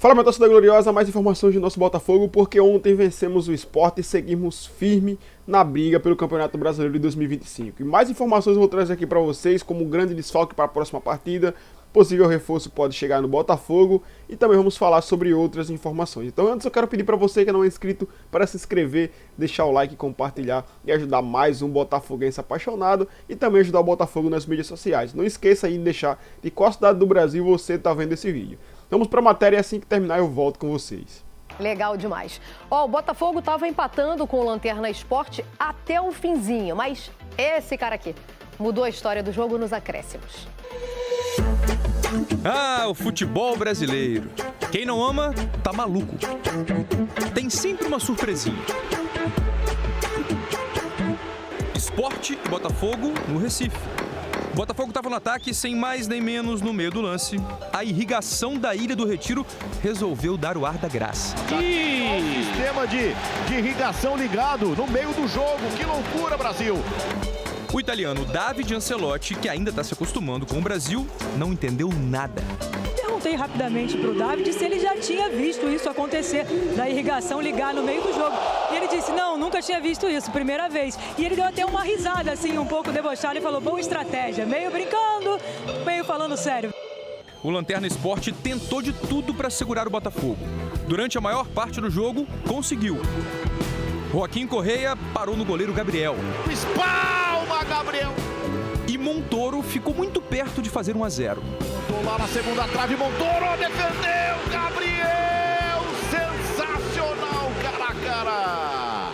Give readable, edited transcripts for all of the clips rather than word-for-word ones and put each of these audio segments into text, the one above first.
Fala, minha torcida gloriosa, mais informações do nosso Botafogo, porque ontem vencemos o Sport e seguimos firme na briga pelo Campeonato Brasileiro de 2025. E mais informações eu vou trazer aqui para vocês, como um grande desfalque para a próxima partida, possível reforço pode chegar no Botafogo e também vamos falar sobre outras informações. Então antes eu quero pedir para você que não é inscrito para se inscrever, deixar o like, compartilhar e ajudar mais um botafoguense apaixonado e também ajudar o Botafogo nas mídias sociais. Não esqueça aí de deixar de qual cidade do Brasil você está vendo esse vídeo. Vamos para a matéria e assim que terminar eu volto com vocês. Legal demais. O Botafogo estava empatando com o Lanterna Sport até o finzinho, mas esse cara aqui mudou a história do jogo nos acréscimos. Ah, o futebol brasileiro. Quem não ama, tá maluco. Tem sempre uma surpresinha. Sport e Botafogo no Recife. O Botafogo estava no ataque sem mais nem menos no meio do lance. A irrigação da Ilha do Retiro resolveu dar o ar da graça. O sistema de irrigação ligado no meio do jogo. Que loucura, Brasil! O italiano Davide Ancelotti, que ainda está se acostumando com o Brasil, não entendeu nada. Perguntei rapidamente para o David se ele já tinha visto isso acontecer, da irrigação ligar no meio do jogo. E ele disse, não, nunca tinha visto isso, primeira vez. E ele deu até uma risada, assim, um pouco debochada e falou, boa estratégia, meio brincando, meio falando sério. O Lanterna Sport tentou de tudo para segurar o Botafogo. Durante a maior parte do jogo, conseguiu. Joaquim Correia parou no goleiro Gabriel. Espalma, Gabriel! E Montoro ficou muito perto de fazer 1-0. Montou lá na segunda trave, Montoro defendeu, Gabriel! Sensacional, cara a cara!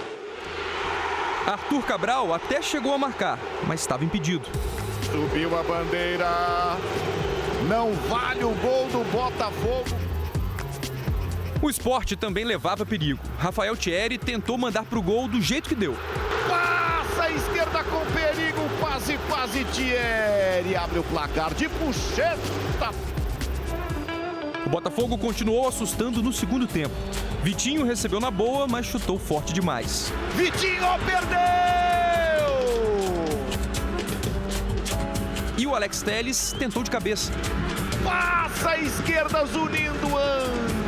Arthur Cabral até chegou a marcar, mas estava impedido. Subiu a bandeira, não vale o gol do Botafogo. O Sport também levava perigo. Rafael Thierry tentou mandar pro gol do jeito que deu. Passa a esquerda com perigo, quase Thierry abre o placar de puxeta. O Botafogo continuou assustando no segundo tempo. Vitinho recebeu na boa, mas chutou forte demais. Vitinho perdeu! E o Alex Telles tentou de cabeça. Passa a esquerda, Zunindo ângulo.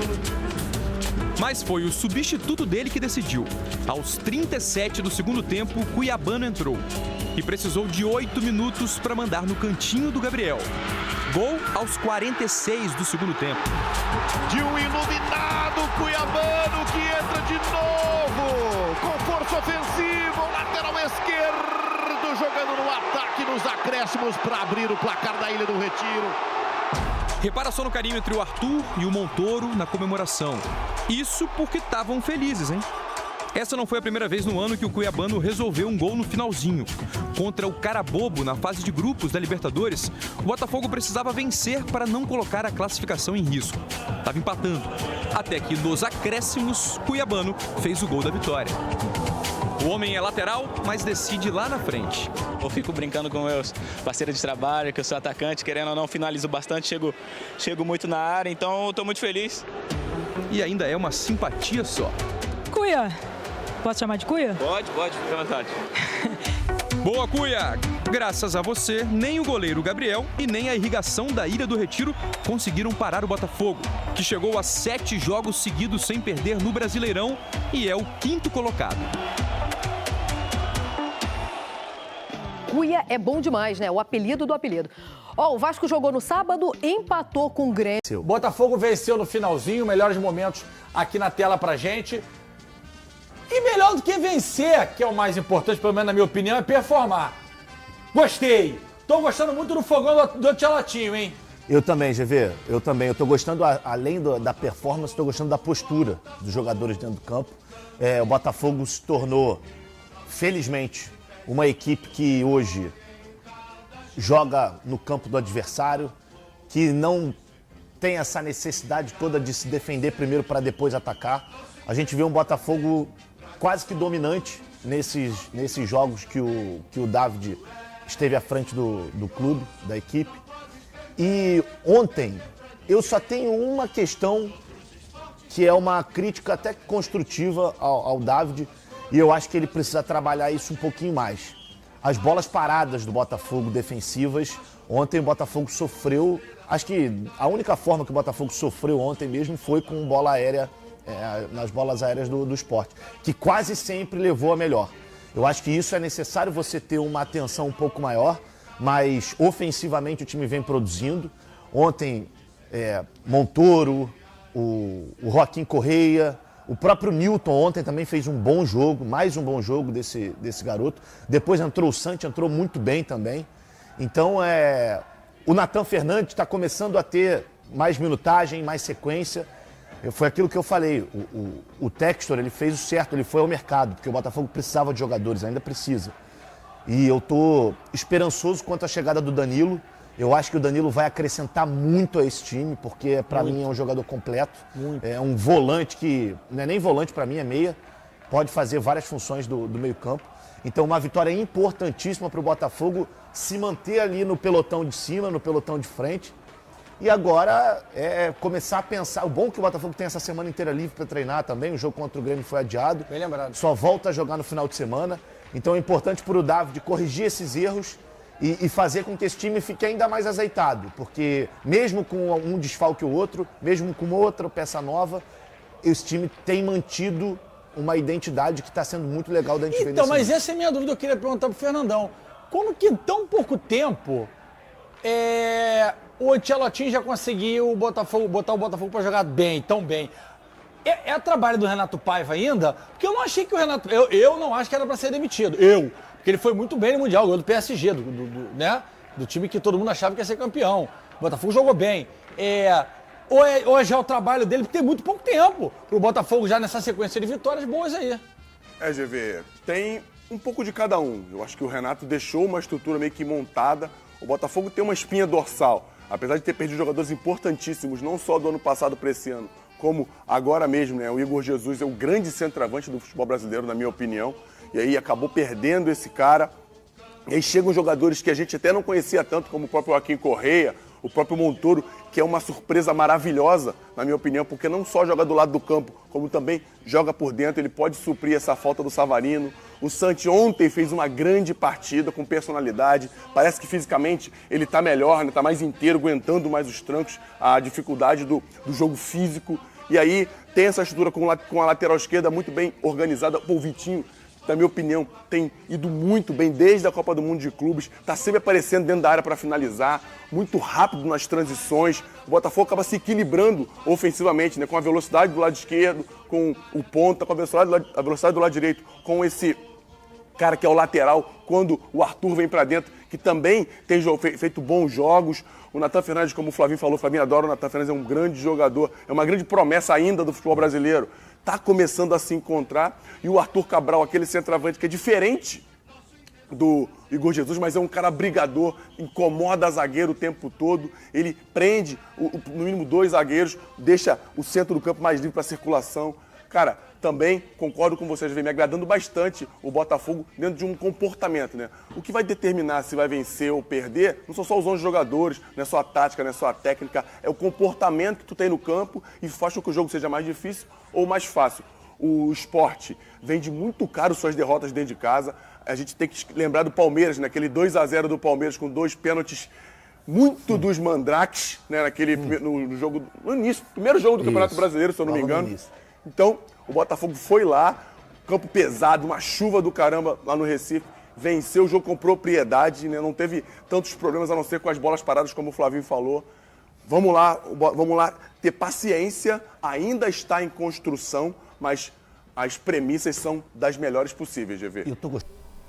Mas foi o substituto dele que decidiu. Aos 37 do segundo tempo, o Cuiabano entrou. E precisou de 8 minutos para mandar no cantinho do Gabriel. Gol aos 46 do segundo tempo. De um iluminado Cuiabano que entra de novo. Com força ofensiva, o lateral esquerdo jogando no ataque nos acréscimos para abrir o placar da Ilha do Retiro. Repara só no carinho entre o Arthur e o Montoro na comemoração. Isso porque estavam felizes, hein? Essa não foi a primeira vez no ano que o Cuiabano resolveu um gol no finalzinho. Contra o Carabobo, na fase de grupos da Libertadores, o Botafogo precisava vencer para não colocar a classificação em risco. Estava empatando. Até que, nos acréscimos, Cuiabano fez o gol da vitória. O homem é lateral, mas decide lá na frente. Eu fico brincando com meus parceiros de trabalho, que eu sou atacante, querendo ou não, finalizo bastante, chego muito na área, então eu estou muito feliz. E ainda é uma simpatia só. Cuia, posso chamar de Cuia? Pode, fica à vontade. Boa, Cuia! Graças a você, nem o goleiro Gabriel e nem a irrigação da Ilha do Retiro conseguiram parar o Botafogo, que chegou a 7 jogos seguidos sem perder no Brasileirão e é o 5º colocado. Cuia é bom demais, né? O apelido do apelido. O Vasco jogou no sábado, empatou com o Grêmio. O Botafogo venceu no finalzinho, melhores momentos aqui na tela pra gente. E melhor do que vencer, que é o mais importante, pelo menos na minha opinião, é performar. Gostei. Tô gostando muito do fogão do Tchelatinho, hein? Eu também, GV. Eu também. Eu tô gostando, além da performance, tô gostando da postura dos jogadores dentro do campo. O Botafogo se tornou, felizmente, uma equipe que hoje joga no campo do adversário, que não tem essa necessidade toda de se defender primeiro para depois atacar. A gente vê um Botafogo quase que dominante nesses jogos que o David esteve à frente do clube, da equipe. E ontem eu só tenho uma questão que é uma crítica até construtiva ao David, e eu acho que ele precisa trabalhar isso um pouquinho mais. As bolas paradas do Botafogo defensivas, ontem o Botafogo sofreu Acho que a única forma que o Botafogo sofreu ontem mesmo foi com bola aérea, nas bolas aéreas do Sport, que quase sempre levou a melhor. Eu acho que isso é necessário, você ter uma atenção um pouco maior, mas ofensivamente o time vem produzindo. Ontem, Montoro, o Joaquim Correia, o próprio Newton ontem também fez um bom jogo, mais um bom jogo desse garoto. Depois entrou o Santi, entrou muito bem também. Então, o Nathan Fernandes está começando a ter mais minutagem, mais sequência. Foi aquilo que eu falei, o Textor, ele fez o certo, ele foi ao mercado, porque o Botafogo precisava de jogadores, ainda precisa. E eu estou esperançoso quanto à chegada do Danilo. Eu acho que o Danilo vai acrescentar muito a esse time, porque para mim é um jogador completo. Muito. É um volante que, não é nem volante para mim, é meia. Pode fazer várias funções do meio campo. Então uma vitória importantíssima para o Botafogo se manter ali no pelotão de cima, no pelotão de frente. E agora começar a pensar. O bom é que o Botafogo tem essa semana inteira livre para treinar também. O jogo contra o Grêmio foi adiado. Bem lembrado. Só volta a jogar no final de semana. Então é importante para o David corrigir esses erros e fazer com que esse time fique ainda mais azeitado. Porque mesmo com um desfalque ou outro, mesmo com outra peça nova, esse time tem mantido uma identidade que está sendo muito legal da gente ver. Então, mas essa é a minha dúvida, eu queria perguntar pro Fernandão. Como que em tão pouco tempo o Ancelotti já conseguiu botar o Botafogo para jogar bem, tão bem? É trabalho do Renato Paiva ainda? Porque eu não achei que o Renato... Eu não acho que era para ser demitido. Porque ele foi muito bem no Mundial, ganhou do PSG, né? Do time que todo mundo achava que ia ser campeão. O Botafogo jogou bem. Ou é já o trabalho dele, porque tem muito pouco tempo pro Botafogo já nessa sequência de vitórias boas aí. GV, tem um pouco de cada um. Eu acho que o Renato deixou uma estrutura meio que montada. O Botafogo tem uma espinha dorsal. Apesar de ter perdido jogadores importantíssimos, não só do ano passado para esse ano, como agora mesmo, né? O Igor Jesus é o grande centroavante do futebol brasileiro, na minha opinião. E aí acabou perdendo esse cara. E aí chegam jogadores que a gente até não conhecia tanto, como o próprio Joaquim Correia, o próprio Montoro, que é uma surpresa maravilhosa, na minha opinião, porque não só joga do lado do campo, como também joga por dentro, ele pode suprir essa falta do Savarino. O Santi ontem fez uma grande partida, com personalidade, parece que fisicamente ele está melhor, né? Está mais inteiro, aguentando mais os trancos, a dificuldade do jogo físico. E aí tem essa estrutura com a lateral esquerda muito bem organizada. Pô, o Vitinho, na minha opinião, tem ido muito bem desde a Copa do Mundo de Clubes, está sempre aparecendo dentro da área para finalizar, muito rápido nas transições. O Botafogo acaba se equilibrando ofensivamente, né? Com a velocidade do lado esquerdo, com o ponta, com a velocidade do lado direito, com esse cara que é o lateral, quando o Arthur vem para dentro, que também tem feito bons jogos. O Nathan Fernandes, como o Flavinho falou, o Flavinho adora, o Nathan Fernandes é um grande jogador, é uma grande promessa ainda do futebol brasileiro. Está começando a se encontrar. E o Arthur Cabral, aquele centroavante que é diferente do Igor Jesus, mas é um cara brigador, incomoda zagueiro o tempo todo. Ele prende no mínimo 2 zagueiros, deixa o centro do campo mais livre para circulação. Cara, também concordo com vocês, vem me agradando bastante o Botafogo dentro de um comportamento, né? O que vai determinar se vai vencer ou perder não são só os 11 jogadores, não é só a tática, não é só a técnica, é o comportamento que tu tem no campo e faz com que o jogo seja mais difícil ou mais fácil. O Sport vende muito caro suas derrotas dentro de casa. A gente tem que lembrar do Palmeiras, né? Aquele 2-0 do Palmeiras com 2 pênaltis muito dos Mandrakes, né? No jogo, no início, primeiro jogo do Campeonato Brasileiro, se eu não me engano. Então, o Botafogo foi lá, campo pesado, uma chuva do caramba lá no Recife, venceu o jogo com propriedade, né? Não teve tantos problemas a não ser com as bolas paradas, como o Flavinho falou. Vamos lá ter paciência, ainda está em construção, mas as premissas são das melhores possíveis, GV.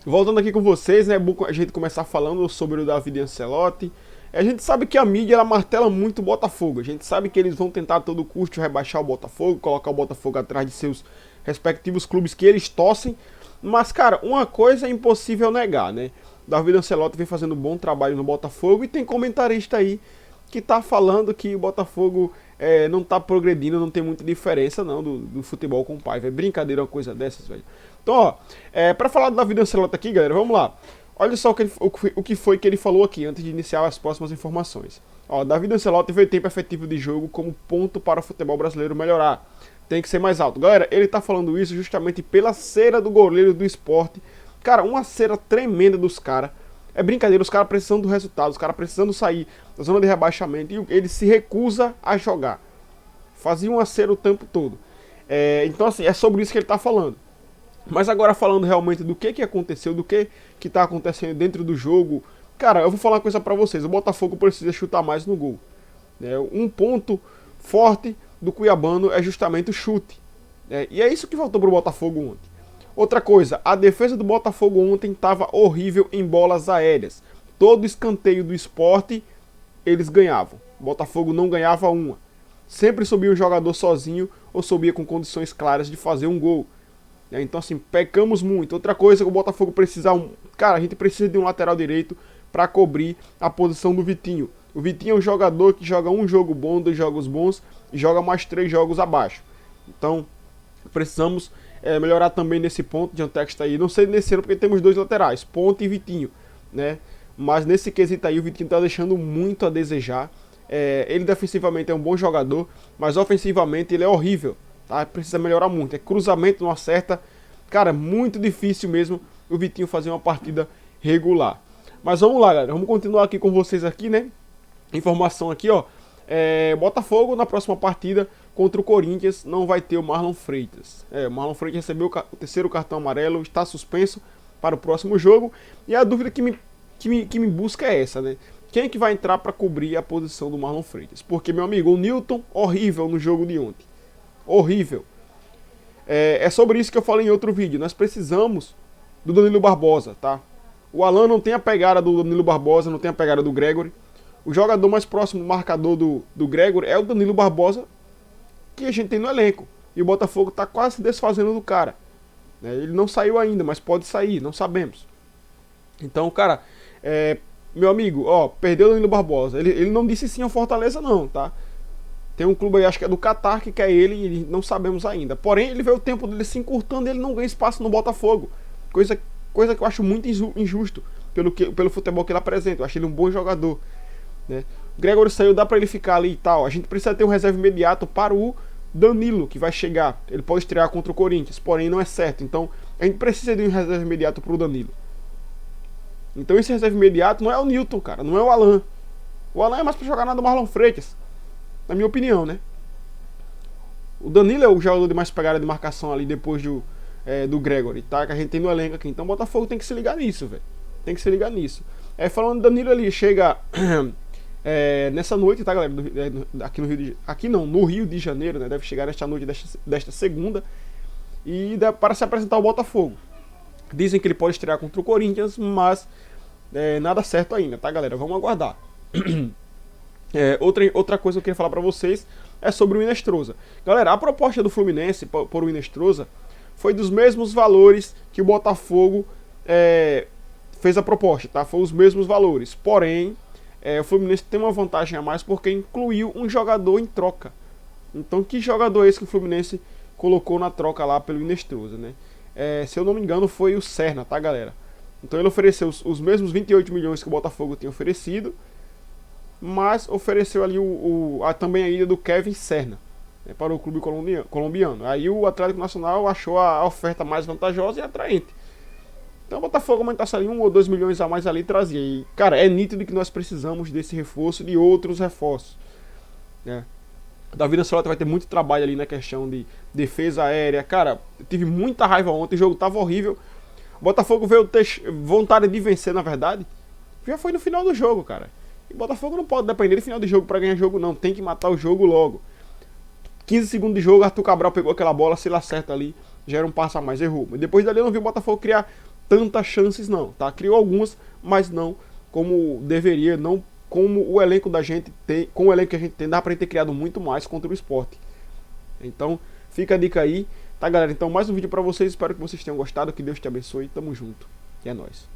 Voltando aqui com vocês, né, é bom a gente começar falando sobre o David Ancelotti. A gente sabe que a mídia ela martela muito o Botafogo. A gente sabe que eles vão tentar a todo custo rebaixar o Botafogo, colocar o Botafogo atrás de seus respectivos clubes que eles torcem. Mas, cara, uma coisa é impossível negar, né? David Ancelotti vem fazendo um bom trabalho no Botafogo e tem comentarista aí que tá falando que o Botafogo não tá progredindo, não tem muita diferença não do futebol com o Paiva. É brincadeira uma coisa dessas, velho. Então, ó, pra falar do David Ancelotti aqui, galera, vamos lá. Olha só o que foi que ele falou aqui, antes de iniciar as próximas informações. Ó, David Ancelotti vê tempo efetivo de jogo como ponto para o futebol brasileiro melhorar. Tem que ser mais alto. Galera, ele tá falando isso justamente pela cera do goleiro do Sport. Cara, uma cera tremenda dos caras. É brincadeira, os caras precisando do resultado, os caras precisando sair da zona de rebaixamento e ele se recusa a jogar. Fazia um acero o tempo todo. Então assim, é sobre isso que ele tá falando. Mas agora falando realmente do que aconteceu, do que tá acontecendo dentro do jogo, cara, eu vou falar uma coisa pra vocês, o Botafogo precisa chutar mais no gol. Um ponto forte do cuiabano é justamente o chute. E é isso que faltou pro Botafogo ontem. Outra coisa, a defesa do Botafogo ontem estava horrível em bolas aéreas. Todo escanteio do Sport, eles ganhavam. O Botafogo não ganhava uma. Sempre subia um jogador sozinho ou subia com condições claras de fazer um gol. Então assim, pecamos muito. Outra coisa que o Botafogo precisa... Cara, a gente precisa de um lateral direito para cobrir a posição do Vitinho. O Vitinho é um jogador que joga um jogo bom, 2 jogos bons e joga mais 3 jogos abaixo. Então, precisamos melhorar também nesse ponto. John Textor aí, não sei nesse ano porque temos 2 laterais, Ponte e Vitinho, né? Mas nesse quesito aí o Vitinho tá deixando muito a desejar. Ele defensivamente é um bom jogador, mas ofensivamente ele é horrível, tá? Precisa melhorar muito. Cruzamento não acerta. Cara, muito difícil mesmo o Vitinho fazer uma partida regular. Mas vamos lá, galera, vamos continuar aqui com vocês aqui, né? Informação aqui, ó. Botafogo na próxima partida contra o Corinthians não vai ter o Marlon Freitas. O Marlon Freitas recebeu o terceiro cartão amarelo, está suspenso para o próximo jogo. E a dúvida que me busca é essa, né? Quem é que vai entrar para cobrir a posição do Marlon Freitas? Porque, meu amigo, o Newton, horrível no jogo de ontem. Horrível. É sobre isso que eu falei em outro vídeo. Nós precisamos do Danilo Barbosa, tá? O Alan não tem a pegada do Danilo Barbosa, não tem a pegada do Gregory. O jogador mais próximo do marcador do Gregory é o Danilo Barbosa, que a gente tem no elenco. E o Botafogo tá quase se desfazendo do cara. Ele não saiu ainda, mas pode sair, não sabemos. Então, cara, meu amigo, ó, perdeu o Danilo Barbosa. Ele não disse sim ao Fortaleza não, tá? Tem um clube aí, acho que é do Catar, que quer ele e não sabemos ainda. Porém, ele vê o tempo dele se encurtando e ele não ganha espaço no Botafogo. Coisa que eu acho muito injusto pelo futebol que ele apresenta. Eu acho ele um bom jogador, né? O Gregory saiu, dá pra ele ficar ali e tal. A gente precisa ter um reserva imediato para o Danilo, que vai chegar. Ele pode estrear contra o Corinthians, porém não é certo. Então, a gente precisa de um reserva imediato pro Danilo. Então esse reserva imediato não é o Newton, cara, não é o Alan. O Alan é mais pra jogar nada do Marlon Freitas, na minha opinião, né? O Danilo é o jogador de mais pegada de marcação ali depois do Gregory, tá? Que a gente tem no elenco aqui. Então o Botafogo tem que se ligar nisso, velho. Tem que se ligar nisso. Falando do Danilo ali, chega nessa noite, tá, galera? Aqui no Rio de Janeiro, né? Deve chegar nesta noite desta segunda. E para se apresentar ao Botafogo. Dizem que ele pode estrear contra o Corinthians, mas nada certo ainda, tá, galera? Vamos aguardar. Outra coisa que eu queria falar pra vocês é sobre o Inestrosa. Galera, a proposta do Fluminense por o Inestrosa foi dos mesmos valores que o Botafogo fez a proposta, tá? Foi os mesmos valores. Porém, o Fluminense tem uma vantagem a mais porque incluiu um jogador em troca. Então, que jogador é esse que o Fluminense colocou na troca lá pelo Inestrosa, né? Se eu não me engano, foi o Serna, tá, galera? Então ele ofereceu os mesmos 28 milhões que o Botafogo tinha oferecido, mas ofereceu ali também a ida do Kevin Serna, né, para o clube colombiano. Aí o Atlético Nacional achou a oferta mais vantajosa e atraente. Então o Botafogo aumentasse ali 1 ou 2 milhões a mais ali e trazia. E, cara, é nítido que nós precisamos desse reforço e de outros reforços, né? Davi Ancelotti vai ter muito trabalho ali na questão de defesa aérea. Cara, eu tive muita raiva ontem, o jogo tava horrível. O Botafogo veio ter vontade de vencer, na verdade. Já foi no final do jogo, cara. E o Botafogo não pode depender do final do jogo pra ganhar jogo, não. Tem que matar o jogo logo. 15 segundos de jogo, Arthur Cabral pegou aquela bola, se ele acerta ali, já era um passo a mais, errou. Mas depois dali eu não vi o Botafogo criar tantas chances, não, tá? Criou algumas, mas não como deveria, não como o elenco da gente tem, com o elenco que a gente tem, dá pra gente ter criado muito mais contra o Sport. Então, fica a dica aí, tá, galera? Então, mais um vídeo pra vocês, espero que vocês tenham gostado, que Deus te abençoe, tamo junto, e é nóis.